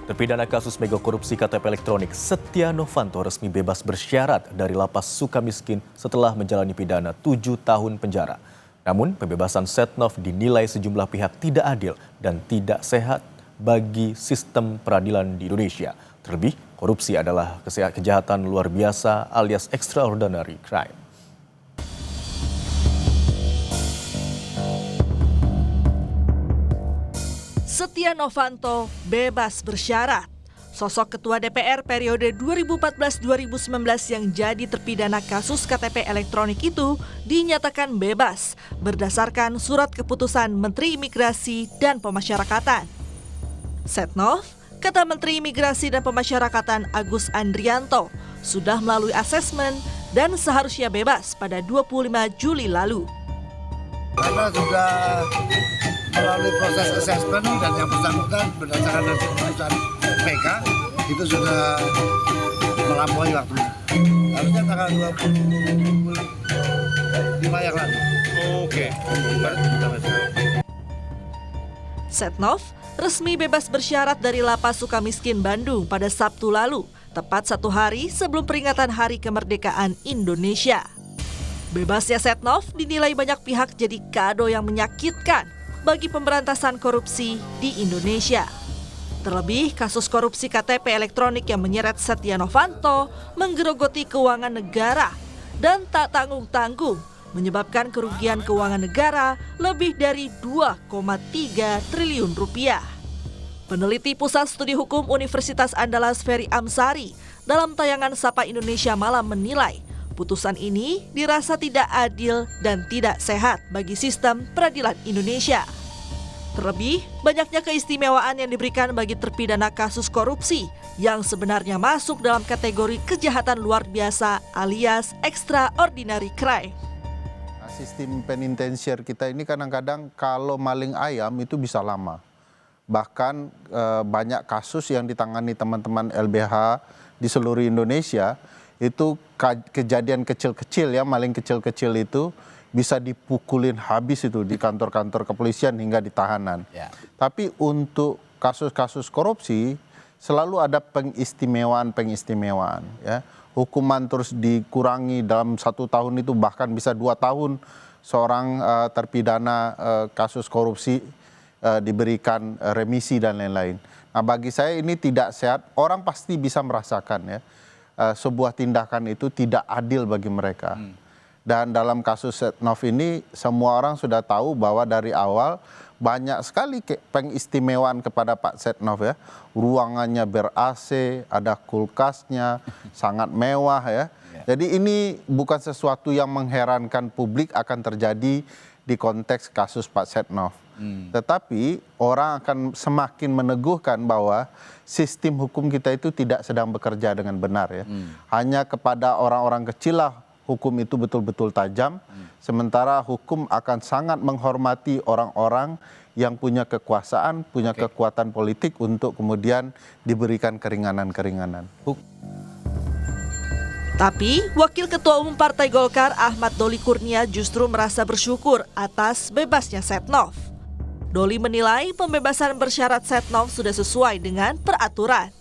Terpidana kasus mega korupsi KTP elektronik Setia Novanto resmi bebas bersyarat dari lapas Sukamiskin setelah menjalani pidana 7 tahun penjara. Namun pembebasan Setnov dinilai sejumlah pihak tidak adil dan tidak sehat bagi sistem peradilan di Indonesia. Terlebih, korupsi adalah kejahatan luar biasa alias extraordinary crime. Setia Novanto bebas bersyarat. Sosok Ketua DPR periode 2014-2019 yang jadi terpidana kasus KTP elektronik itu dinyatakan bebas berdasarkan surat keputusan Menteri Imigrasi dan Pemasyarakatan. Setnov, kata Menteri Imigrasi dan Pemasyarakatan Agus Andrianto, sudah melalui asesmen dan seharusnya bebas pada 25 Juli lalu. Karena sudah melalui proses asesmen dan yang bersangkutan berdasarkan hasil keputusan PK itu sudah melampaui waktunya. Harusnya tanggal 25 yang lalu. Oke. Setnov resmi bebas bersyarat dari Lapas Sukamiskin Bandung pada Sabtu lalu, tepat 1 hari sebelum peringatan Hari Kemerdekaan Indonesia. Bebasnya Setnov dinilai banyak pihak jadi kado yang menyakitkan bagi pemberantasan korupsi di Indonesia. Terlebih, kasus korupsi KTP elektronik yang menyeret Setia Novanto menggerogoti keuangan negara dan tak tanggung-tanggung menyebabkan kerugian keuangan negara lebih dari 2,3 triliun rupiah. Peneliti Pusat Studi Hukum Universitas Andalas Ferry Amsari dalam tayangan Sapa Indonesia Malam menilai putusan ini dirasa tidak adil dan tidak sehat bagi sistem peradilan Indonesia. Terlebih, banyaknya keistimewaan yang diberikan bagi terpidana kasus korupsi yang sebenarnya masuk dalam kategori kejahatan luar biasa alias extraordinary crime. Sistem penitensier kita ini kadang-kadang kalau maling ayam itu bisa lama. Bahkan banyak kasus yang ditangani teman-teman LBH di seluruh Indonesia itu kejadian kecil-kecil ya, maling kecil-kecil itu bisa dipukulin habis itu di kantor-kantor kepolisian hingga di tahanan. Ya. Tapi untuk kasus-kasus korupsi selalu ada pengistimewaan ya. Hukuman terus dikurangi dalam 1 tahun itu bahkan bisa 2 tahun seorang terpidana kasus korupsi diberikan remisi dan lain-lain. Nah bagi saya ini tidak sehat, orang pasti bisa merasakan ya sebuah tindakan itu tidak adil bagi mereka. Dan dalam kasus Setnov ini semua orang sudah tahu bahwa dari awal banyak sekali pengistimewaan kepada Pak Setnov ya. Ruangannya ber-AC, ada kulkasnya, sangat mewah ya. Jadi ini bukan sesuatu yang mengherankan publik akan terjadi di konteks kasus Pak Setnov. Tetapi orang akan semakin meneguhkan bahwa sistem hukum kita itu tidak sedang bekerja dengan benar ya. Hanya kepada orang-orang kecil lah hukum itu betul-betul tajam, sementara hukum akan sangat menghormati orang-orang yang punya kekuasaan, punya kekuatan politik untuk kemudian diberikan keringanan-keringanan. Tapi, Wakil Ketua Umum Partai Golkar Ahmad Doli Kurnia justru merasa bersyukur atas bebasnya Setnov. Doli menilai pembebasan bersyarat Setnov sudah sesuai dengan peraturan.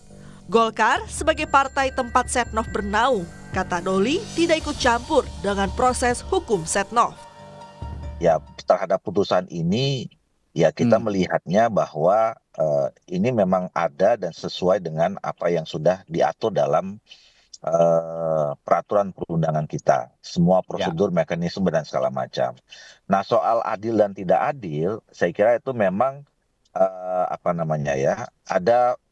Golkar sebagai partai tempat Setnov bernaung, kata Doli, tidak ikut campur dengan proses hukum Setnov. Ya, terhadap putusan ini, ya kita melihatnya bahwa ini memang ada dan sesuai dengan apa yang sudah diatur dalam peraturan perundangan kita. Semua prosedur, mekanisme, dan segala macam. Nah, soal adil dan tidak adil, saya kira itu memang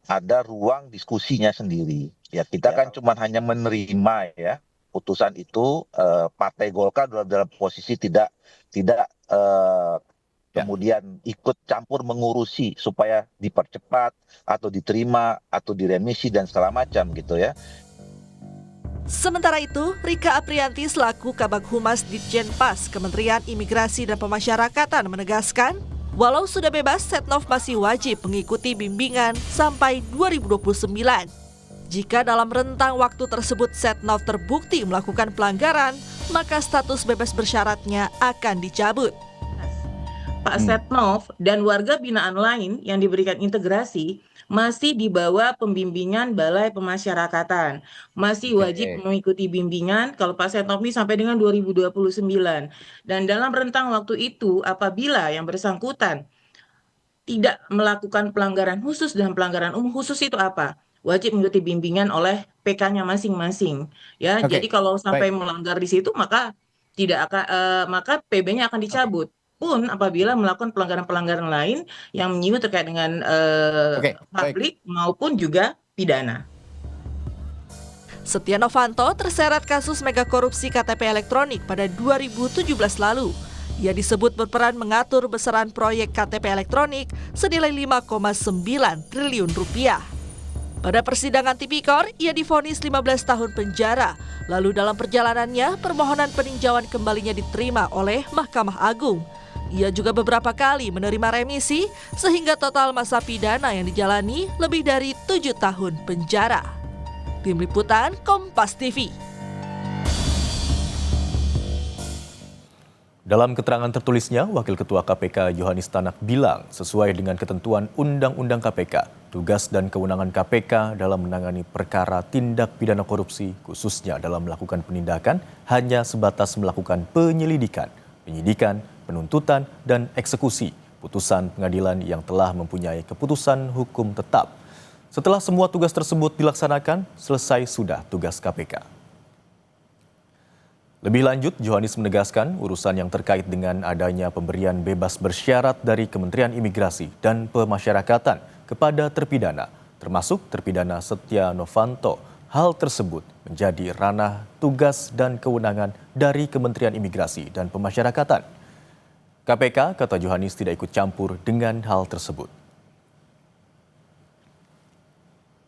ada ruang diskusinya sendiri. Ya kita kan cuma hanya menerima ya putusan itu. Partai Golkar dalam posisi tidak kemudian ikut campur mengurusi supaya dipercepat atau diterima atau diremisi dan segala macam gitu ya. Sementara itu, Rika Aprianti selaku Kabag Humas Ditjenpas Kementerian Imigrasi dan Pemasyarakatan menegaskan, walau sudah bebas, Setnov masih wajib mengikuti bimbingan sampai 2029. Jika dalam rentang waktu tersebut Setnov terbukti melakukan pelanggaran, maka status bebas bersyaratnya akan dicabut. Pak Setnov dan warga binaan lain yang diberikan integrasi masih di bawah pembimbingan Balai Pemasyarakatan. Masih wajib mengikuti bimbingan kalau Pak Setnov ini sampai dengan 2029. Dan dalam rentang waktu itu apabila yang bersangkutan tidak melakukan pelanggaran khusus dan pelanggaran umum khusus itu apa? Wajib mengikuti bimbingan oleh PK-nya masing-masing. Ya, jadi kalau sampai melanggar di situ maka tidak akan maka PB-nya akan dicabut. Pun apabila melakukan pelanggaran-pelanggaran lain yang menyinggung terkait dengan publik maupun juga pidana. Setia Novanto terseret kasus mega korupsi KTP elektronik pada 2017 lalu. Ia disebut berperan mengatur besaran proyek KTP elektronik senilai 5,9 triliun rupiah. Pada persidangan tipikor, ia divonis 15 tahun penjara. Lalu dalam perjalanannya, permohonan peninjauan kembalinya diterima oleh Mahkamah Agung. Ia juga beberapa kali menerima remisi, sehingga total masa pidana yang dijalani lebih dari 7 tahun penjara. Tim Liputan Kompas TV. Dalam keterangan tertulisnya, Wakil Ketua KPK Yohanis Tanak bilang sesuai dengan ketentuan Undang-Undang KPK, tugas dan kewenangan KPK dalam menangani perkara tindak pidana korupsi, khususnya dalam melakukan penindakan, hanya sebatas melakukan penyelidikan, penyidikan, penuntutan, dan eksekusi putusan pengadilan yang telah mempunyai keputusan hukum tetap. Setelah semua tugas tersebut dilaksanakan, selesai sudah tugas KPK. Lebih lanjut, Yohanis menegaskan urusan yang terkait dengan adanya pemberian bebas bersyarat dari Kementerian Imigrasi dan Pemasyarakatan kepada terpidana, termasuk terpidana Setia Novanto. Hal tersebut menjadi ranah tugas dan kewenangan dari Kementerian Imigrasi dan Pemasyarakatan. KPK, kata Yohanis, tidak ikut campur dengan hal tersebut.